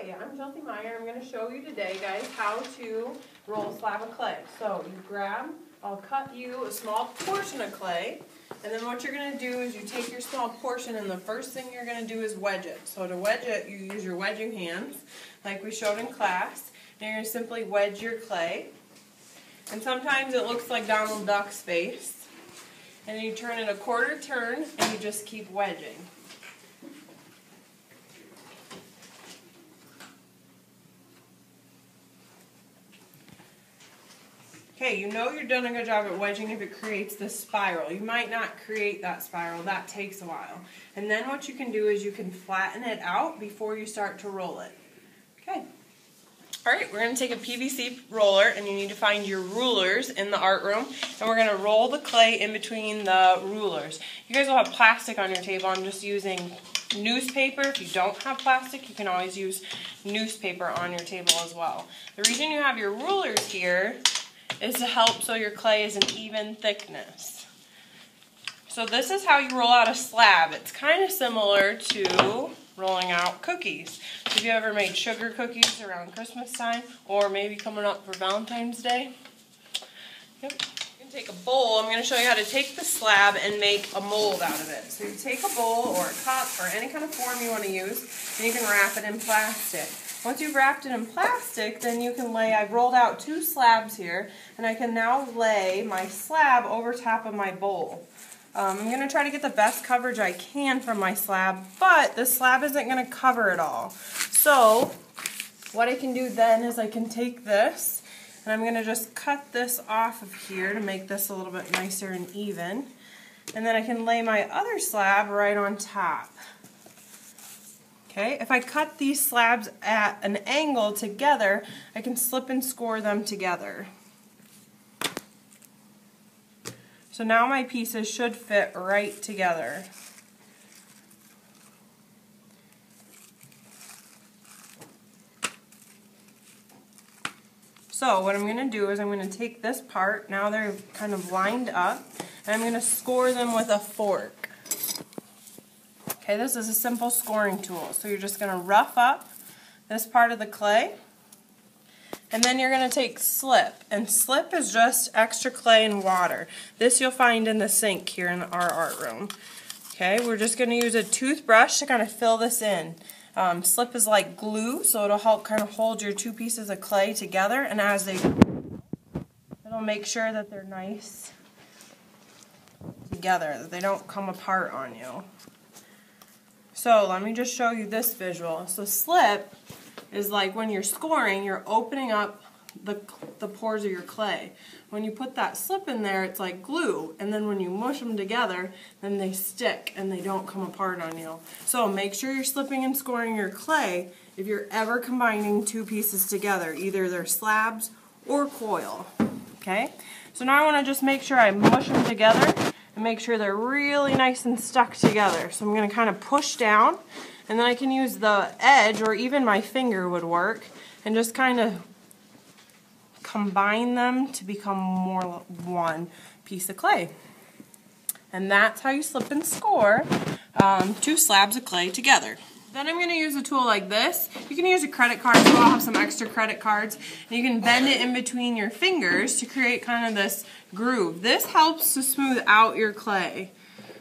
Hi, I'm Chelsea Meyer. I'm going to show you today, guys, how to roll a slab of clay. So you grab, I'll cut you a small portion of clay, and then what you're going to do is you take your small portion, and the first thing you're going to do is wedge it. So to wedge it, you use your wedging hands, like we showed in class, and you're going to simply wedge your clay. And sometimes it looks like Donald Duck's face. And then you turn it a quarter turn, and you just keep wedging. Okay, you know you're doing a good job at wedging if it creates this spiral. You might not create that spiral. That takes a while. And then what you can do is you can flatten it out before you start to roll it. Okay. Alright, we're going to take a PVC roller, and you need to find your rulers in the art room, and we're going to roll the clay in between the rulers. You guys will have plastic on your table. I'm just using newspaper. If you don't have plastic, you can always use newspaper on your table as well. The reason you have your rulers here is to help so your clay is an even thickness. So this is how you roll out a slab. It's kind of similar to rolling out cookies. So have you ever made sugar cookies around Christmas time, or maybe coming up for Valentine's Day? Yep. You can take a bowl. I'm going to show you how to take the slab and make a mold out of it. So you take a bowl or a cup or any kind of form you want to use, and you can wrap it in plastic. Once you've wrapped it in plastic, then you can lay, I've rolled out 2 slabs here, and I can now lay my slab over top of my bowl. I'm going to try to get the best coverage I can from my slab, but the slab isn't going to cover it all. So what I can do then is I can take this, and I'm going to just cut this off of here to make this a little bit nicer and even. And then I can lay my other slab right on top. Okay, if I cut these slabs at an angle together, I can slip and score them together. So now my pieces should fit right together. So what I'm going to do is I'm going to take this part, now they're kind of lined up, and I'm going to score them with a fork. Okay, this is a simple scoring tool. So you're just going to rough up this part of the clay, and then you're going to take slip. And slip is just extra clay and water. This you'll find in the sink here in our art room. Okay, we're just going to use a toothbrush to kind of fill this in. Slip is like glue, so it'll help kind of hold your 2 pieces of clay together, and as they it'll make sure that they're nice together, that they don't come apart on you. So let me just show you this visual. So slip is like when you're scoring, you're opening up the pores of your clay. When you put that slip in there, it's like glue, and then when you mush them together, then they stick and they don't come apart on you. So make sure you're slipping and scoring your clay if you're ever combining 2 pieces together, either they're slabs or coil. Okay? So now I want to just make sure I mush them together and make sure they're really nice and stuck together. So I'm going to kind of push down, and then I can use the edge, or even my finger would work, and just kind of combine them to become more one piece of clay. And that's how you slip and score 2 slabs of clay together. Then I'm going to use a tool like this. You can use a credit card, so I'll have some extra credit cards. And you can bend it in between your fingers to create kind of this groove. This helps to smooth out your clay.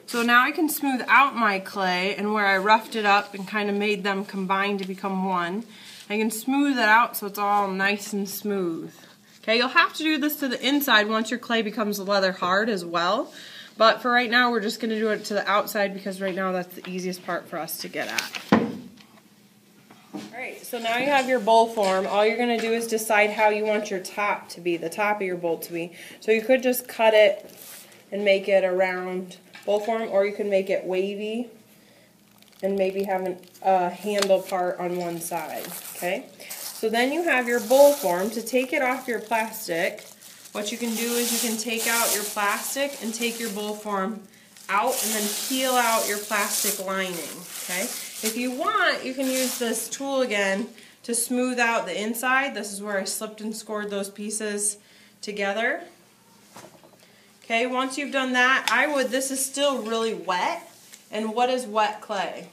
So now I can smooth out my clay, and where I roughed it up and kind of made them combine to become one, I can smooth it out so it's all nice and smooth. Okay, you'll have to do this to the inside once your clay becomes leather hard as well. But for right now, we're just going to do it to the outside because right now that's the easiest part for us to get at. Alright, so now you have your bowl form. All you're going to do is decide how you want your top to be, the top of your bowl to be. So you could just cut it and make it a round bowl form, or you can make it wavy and maybe have a handle part on one side. Okay, so then you have your bowl form. To take it off your plastic, what you can do is you can take out your plastic and take your bowl form out, and then peel out your plastic lining. Okay, if you want, you can use this tool again to smooth out the inside. This is where I slipped and scored those pieces together. Okay, once you've done that, this is still really wet. And what is wet clay?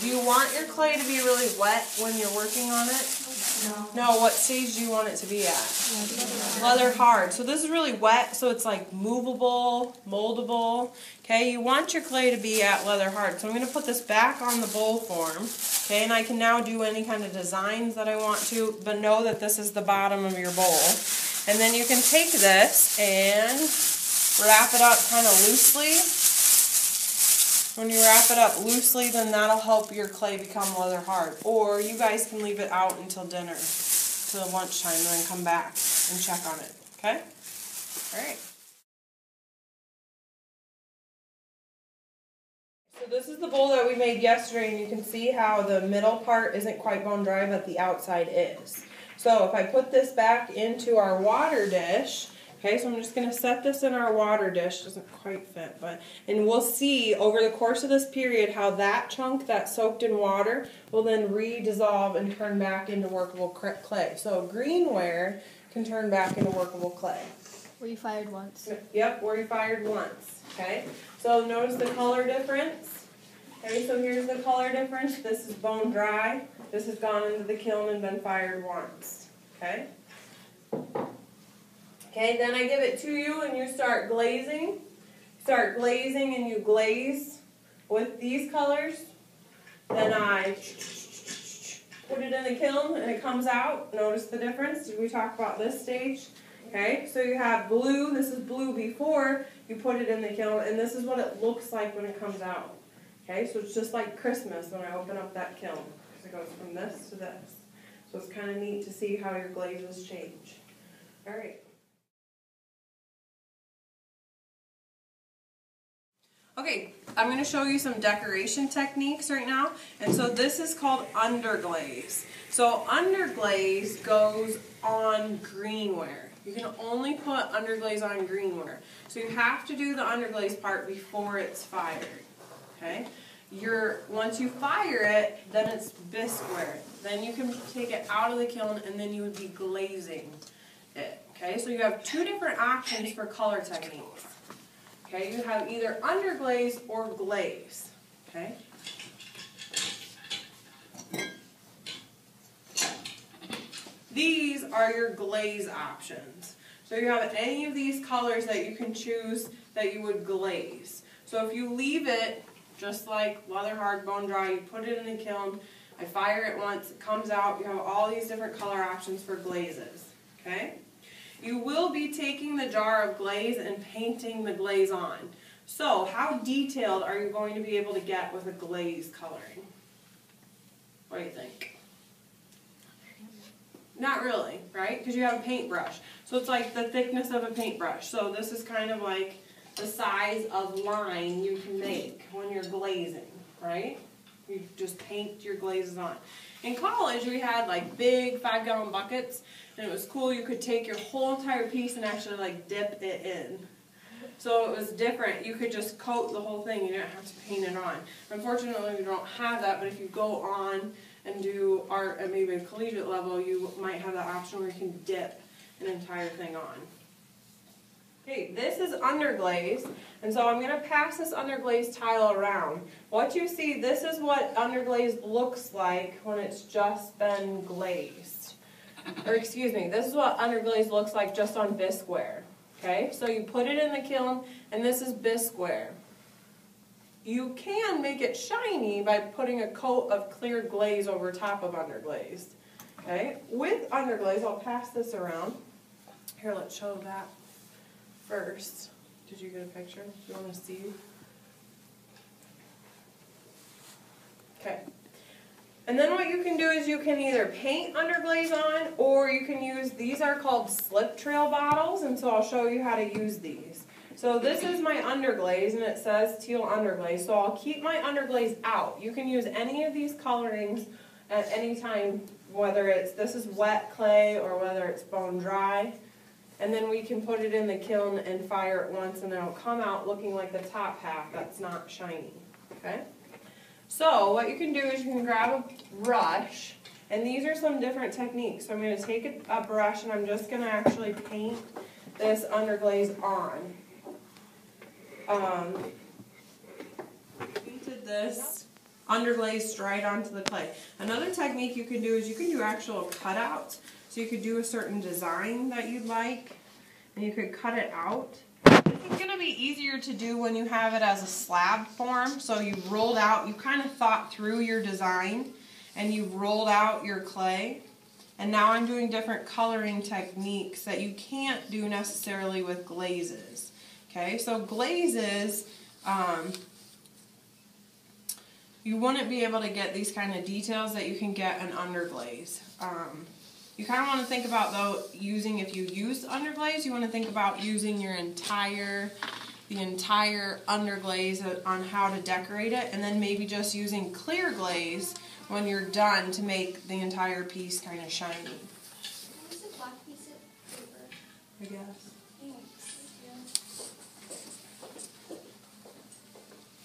Do you want your clay to be really wet when you're working on it? No, what stage do you want it to be at? Leather hard. So this is really wet, so it's like movable, moldable. Okay, you want your clay to be at leather hard. So I'm going to put this back on the bowl form. Okay, and I can now do any kind of designs that I want to, but know that this is the bottom of your bowl. And then you can take this and wrap it up kind of loosely. When you wrap it up loosely, then that'll help your clay become leather hard. Or you guys can leave it out until dinner, till lunchtime, and then come back and check on it. Okay? All right. So this is the bowl that we made yesterday, and you can see how the middle part isn't quite bone dry, but the outside is. So if I put this back into our water dish, okay, so I'm just going to set this in our water dish. Doesn't quite fit, and we'll see over the course of this period how that chunk that's soaked in water will then re-dissolve and turn back into workable clay. So greenware can turn back into workable clay. Were you fired once? Yep, were you fired once. Okay, so notice the color difference. Okay, so here's the color difference. This is bone dry. This has gone into the kiln and been fired once. Okay. Okay, then I give it to you and you start glazing. Start glazing and you glaze with these colors. Then I put it in the kiln and it comes out. Notice the difference. Did we talk about this stage? Okay, so you have blue. This is blue before you put it in the kiln, and this is what it looks like when it comes out. Okay, so it's just like Christmas when I open up that kiln. It goes from this to this. So it's kind of neat to see how your glazes change. All right. Okay, I'm going to show you some decoration techniques right now. And so this is called underglaze. So underglaze goes on greenware. You can only put underglaze on greenware. So you have to do the underglaze part before it's fired. Okay? Once you fire it, then it's bisqueware. Then you can take it out of the kiln and then you would be glazing it. Okay? So you have two different options for color techniques. Okay, you have either underglaze or glaze. Okay? These are your glaze options. So you have any of these colors that you can choose that you would glaze. So if you leave it just like leather hard, bone dry, you put it in the kiln, I fire it once, it comes out, you have all these different color options for glazes. Okay? You will be taking the jar of glaze and painting the glaze on. So, how detailed are you going to be able to get with a glaze coloring? What do you think? Not really, right? Because you have a paintbrush. So it's like the thickness of a paintbrush. So this is kind of like the size of line you can make when you're glazing, right? You just paint your glazes on. In college, we had like big 5-gallon buckets. And it was cool, you could take your whole entire piece and actually like dip it in. So it was different. You could just coat the whole thing, you didn't have to paint it on. Unfortunately, we don't have that, but if you go on and do art at maybe a collegiate level, you might have the option where you can dip an entire thing on. Okay, this is underglaze, and so I'm going to pass this underglaze tile around. What you see, this is what underglaze looks like when it's just been glazed. Or excuse me, this is what underglaze looks like just on bisqueware. Okay, so you put it in the kiln, and this is bisqueware. You can make it shiny by putting a coat of clear glaze over top of underglaze. Okay, with underglaze, I'll pass this around. Here, let's show that first. Did you get a picture? Do you want to see? Okay. And then what you can do is you can either paint underglaze on, or you can use, these are called slip trail bottles, and so I'll show you how to use these. So this is my underglaze, and it says teal underglaze, so I'll keep my underglaze out. You can use any of these colorings at any time, whether it's, this is wet clay, or whether it's bone dry. And then we can put it in the kiln and fire it once, and it'll come out looking like the top half that's not shiny. Okay? So what you can do is you can grab a brush, and these are some different techniques. So I'm going to take a brush, and I'm just going to actually paint this underglaze on. Painted this underglazed right onto the clay. Another technique you can do is you can do actual cutouts. So you could do a certain design that you'd like, and you could cut it out. It's going to be easier to do when you have it as a slab form. So you've rolled out, you kind of thought through your design, and you've rolled out your clay. And now I'm doing different coloring techniques that you can't do necessarily with glazes. Okay, so glazes, you wouldn't be able to get these kind of details that you can get an underglaze. You kind of want to think about, though, using, if you use underglaze, you want to think about using the entire underglaze on how to decorate it, and then maybe just using clear glaze when you're done to make the entire piece kind of shiny. What's a black piece of paper? I guess.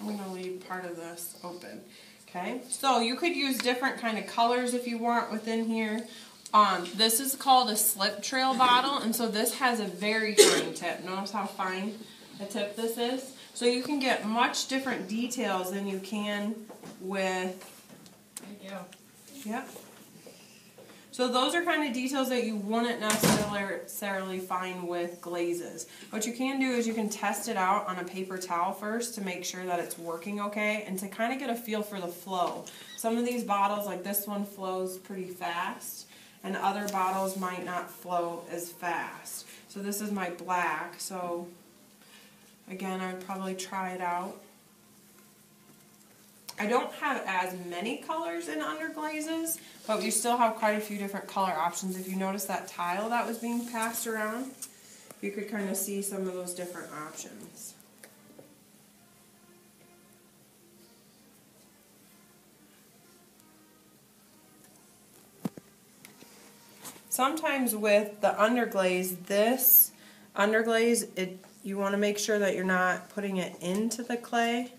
I'm going to leave part of this open. Okay, so you could use different kind of colors if you want within here. This is called a slip trail bottle, and so this has a very fine tip. Notice how fine a tip this is? So you can get much different details than you can with... There you go. Yep. So those are kind of details that you wouldn't necessarily find with glazes. What you can do is you can test it out on a paper towel first to make sure that it's working okay and to kind of get a feel for the flow. Some of these bottles, like this one, flows pretty fast, and other bottles might not flow as fast. So this is my black, so again, I would probably try it out. I don't have as many colors in underglazes, but we still have quite a few different color options. If you notice that tile that was being passed around, you could kind of see some of those different options. Sometimes with the underglaze, this underglaze, you want to make sure that you're not putting it into the clay.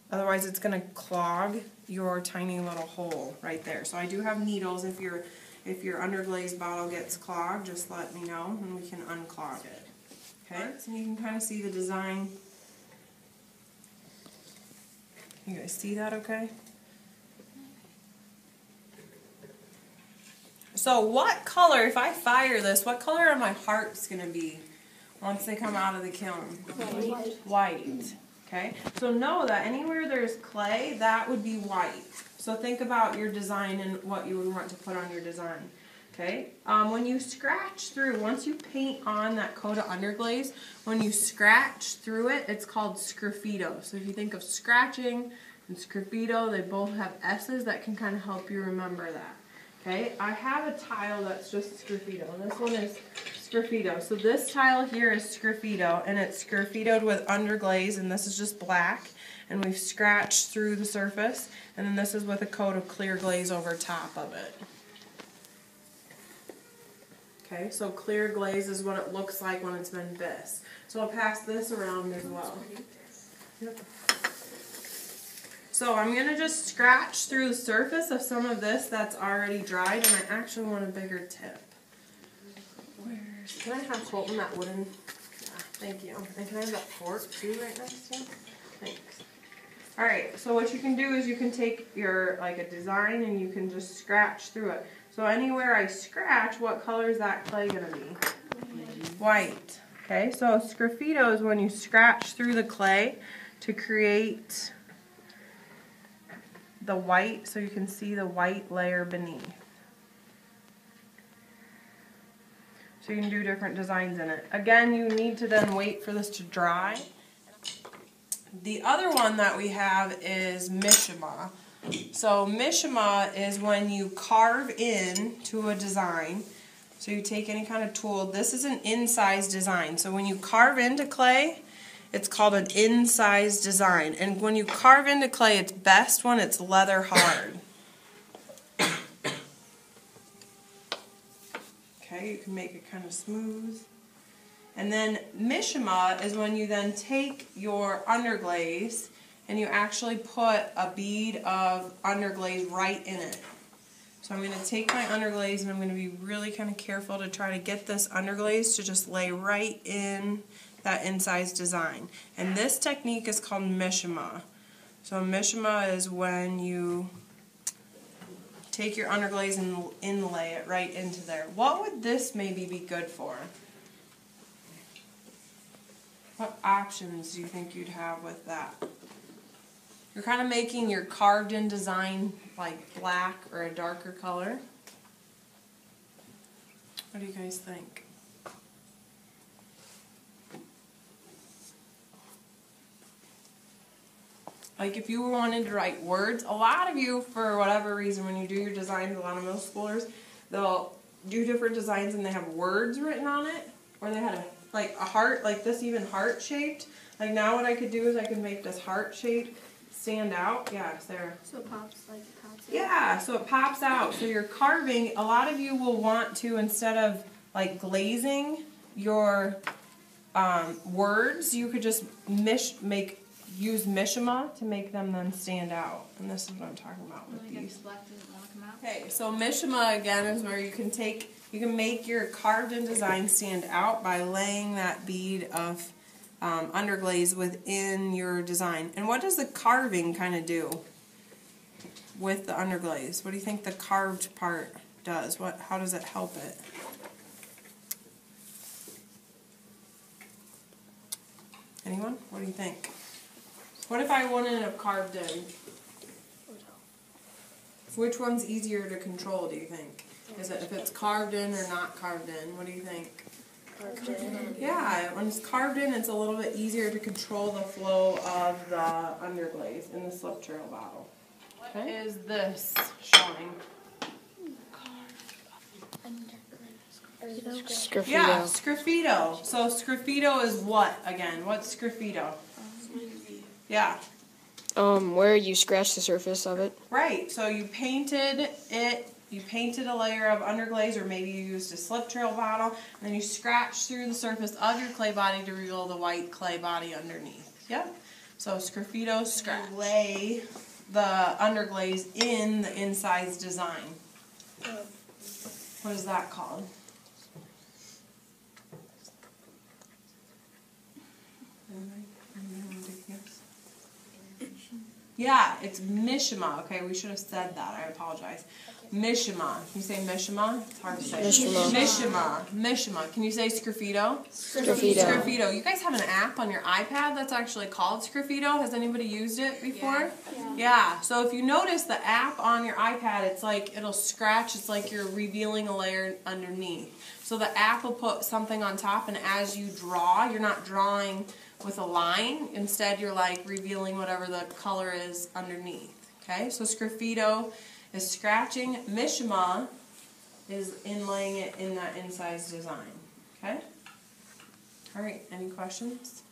Otherwise it's going to clog your tiny little hole right there. So I do have needles. If your underglaze bottle gets clogged, just let me know and we can unclog it. Okay, so you can kind of see the design. You guys see that okay? So what color, if I fire this, what color are my hearts going to be once they come out of the kiln? White. White. Okay, so know that anywhere there's clay, that would be white. So think about your design and what you would want to put on your design. Okay, when you scratch through, once you paint on that coat of underglaze, when you scratch through it, it's called sgraffito. So if you think of scratching and sgraffito, they both have S's that can kind of help you remember that. Okay, I have a tile that's just sgraffito, and this one is sgraffito. So this tile here is sgraffito, and it's sgraffitoed with underglaze, and this is just black, and we've scratched through the surface, and then this is with a coat of clear glaze over top of it. Okay, so clear glaze is what it looks like when it's been bisque. So I'll pass this around as well. Yep. So I'm going to just scratch through the surface of some of this that's already dried, and I actually want a bigger tip. Can I have Colton that wooden? Yeah, thank you. And can I have that fork too right next to you? Thanks. Alright, so what you can do is you can take your, like a design, and you can just scratch through it. So anywhere I scratch, what color is that clay going to be? White. Okay, so sgraffito is when you scratch through the clay to create the white, so you can see the white layer beneath. So you can do different designs in it. Again, you need to then wait for this to dry. The other one that we have is mishima. So mishima is when you carve in to a design. So you take any kind of tool. This is an in-size design. So when you carve into clay, it's called an in-size design. And when you carve into clay, it's best when it's leather hard. Okay, you can make it kind of smooth. And then mishima is when you then take your underglaze and you actually put a bead of underglaze right in it. So I'm going to take my underglaze, and I'm going to be really kind of careful to try to get this underglaze to just lay right in that in-size design. And this technique is called mishima. So Mishima is when you take your underglaze and inlay it right into there. What would this maybe be good for? What options do you think you'd have with that? You're kind of making your carved in design like black or a darker color. What do you guys think? Like if you wanted to write words, a lot of you, for whatever reason, when you do your designs, a lot of middle schoolers, they'll do different designs and they have words written on it, or they had a heart, like this, even heart shaped. Like now what I could do is I could make this heart shape stand out. Yeah, it's there. So it pops out. Yeah, so it pops out. So you're carving, a lot of you will want to, instead of like glazing your words, you could just use Mishima to make them then stand out. And this is what I'm talking about with these. Okay, so Mishima again is where you can make your carved in design stand out by laying that bead of underglaze within your design. And what does the carving kind of do with the underglaze? What do you think the carved part does? How does it help it? Anyone? What do you think? What if I wanted it carved in? Which one's easier to control, do you think? Is it if it's carved in or not carved in? What do you think? Carved in. Yeah, when it's carved in, it's a little bit easier to control the flow of the underglaze in the slip trail bottle. What is this showing? Sgraffito. Yeah, sgraffito. So sgraffito is what again? What's sgraffito? Yeah. Where you scratch the surface of it. Right. So you painted it. You painted a layer of underglaze, or maybe you used a slip trail bottle, and then you scratched through the surface of your clay body to reveal the white clay body underneath. Yep. So sgraffito, scratch. Lay the underglaze in the inside's design. What is that called? Yeah, it's Mishima. Okay, we should have said that. I apologize. Mishima. Can you say Mishima? It's hard to say. Mishima. Mishima. Can you say Sgraffito? Sgraffito. Sgraffito. You guys have an app on your iPad that's actually called Sgraffito. Has anybody used it before? Yeah. So if you notice the app on your iPad, it's like it'll scratch. It's like you're revealing a layer underneath. So the app will put something on top, and as you draw, you're not drawing with a line. Instead, you're like revealing whatever the color is underneath. Okay, so Sgraffito is scratching. Mishima is inlaying it in that inside's design. Okay? All right, any questions?